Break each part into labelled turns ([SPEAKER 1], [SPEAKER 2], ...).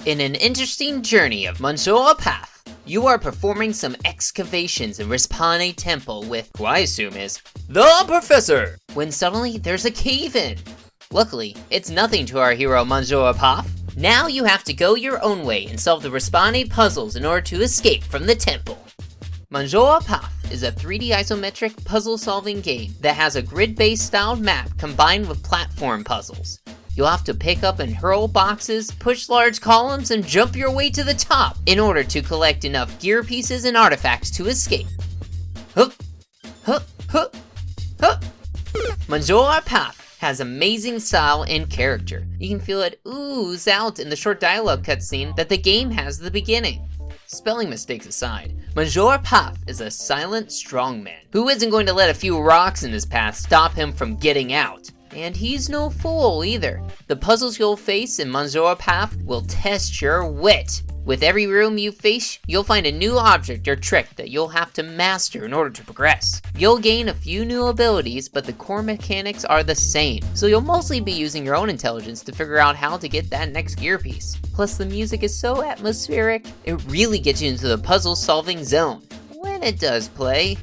[SPEAKER 1] In an interesting journey of Monsieur PAF, you are performing some excavations in Respane Temple with who I assume is the Professor, when suddenly there's a cave-in. Luckily, it's nothing to our hero Monsieur PAF. Now you have to go your own way and solve the Respane puzzles in order to escape from the temple. Monsieur PAF is a 3D isometric puzzle-solving game that has a grid-based styled map combined with platform puzzles. You'll have to pick up and hurl boxes, push large columns, and jump your way to the top in order to collect enough gear pieces and artifacts to escape. Hup, hup, hup, hup. Monsieur PAF has amazing style and character. You can feel it ooze out in the short dialogue cutscene that the game has at the beginning. Spelling mistakes aside, Monsieur PAF is a silent strongman who isn't going to let a few rocks in his path stop him from getting out. And he's no fool either. The puzzles you'll face in Monsieur PAF will test your wit. With every room you face, you'll find a new object or trick that you'll have to master in order to progress. You'll gain a few new abilities, but the core mechanics are the same, so you'll mostly be using your own intelligence to figure out how to get that next gear piece. Plus the music is so atmospheric, it really gets you into the puzzle solving zone. When it does play.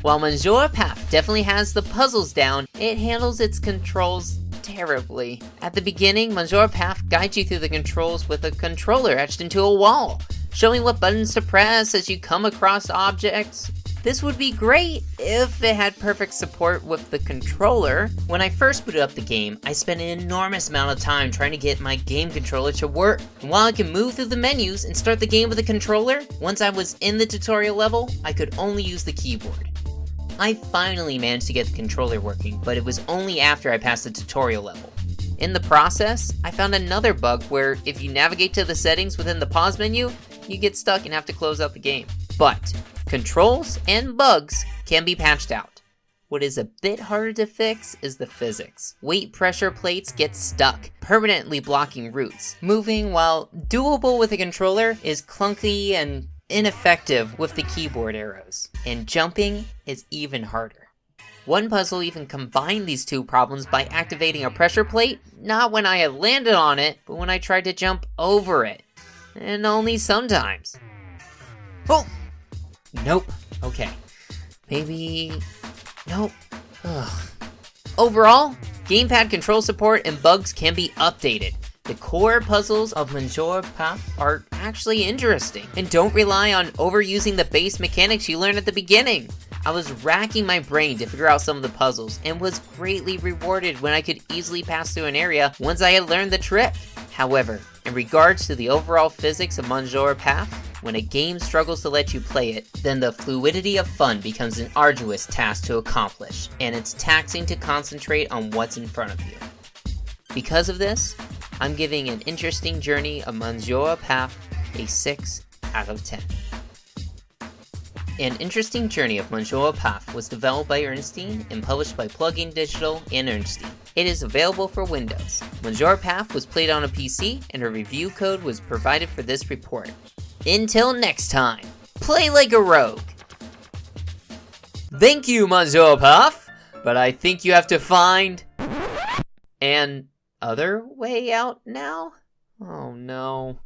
[SPEAKER 1] While Monsieur PAF definitely has the puzzles down, it handles its controls terribly. At the beginning, Monsieur PAF guides you through the controls with a controller etched into a wall, showing what buttons to press as you come across objects. This would be great if it had perfect support with the controller. When I first booted up the game, I spent an enormous amount of time trying to get my game controller to work. And while I can move through the menus and start the game with a controller, once I was in the tutorial level, I could only use the keyboard. I finally managed to get the controller working, but it was only after I passed the tutorial level. In the process, I found another bug where if you navigate to the settings within the pause menu, you get stuck and have to close out the game. But controls and bugs can be patched out. What is a bit harder to fix is the physics. Weight pressure plates get stuck, permanently blocking routes. Moving, while doable with a controller, is clunky and ineffective with the keyboard arrows, and jumping is even harder. One puzzle even combined these two problems by activating a pressure plate, not when I had landed on it, but when I tried to jump over it. And only sometimes. Oh! Nope. Okay. Maybe... Nope. Ugh. Overall, gamepad control support and bugs can be updated. The core puzzles of Monsieur PAF are actually interesting, and don't rely on overusing the base mechanics you learned at the beginning. I was racking my brain to figure out some of the puzzles, and was greatly rewarded when I could easily pass through an area once I had learned the trick. However, in regards to the overall physics of Monsieur PAF, when a game struggles to let you play it, then the fluidity of fun becomes an arduous task to accomplish, and it's taxing to concentrate on what's in front of you. Because of this, I'm giving An Interesting Journey of Monsieur PAF a 6 out of 10. An Interesting Journey of Monsieur PAF was developed by Ernestine and published by Plugin Digital and Ernestine. It is available for Windows. Monsieur PAF was played on a PC, and a review code was provided for this report. Until next time, play like a rogue! Thank you, Monsieur PAF, but I think you have to find an other way out now? Oh no.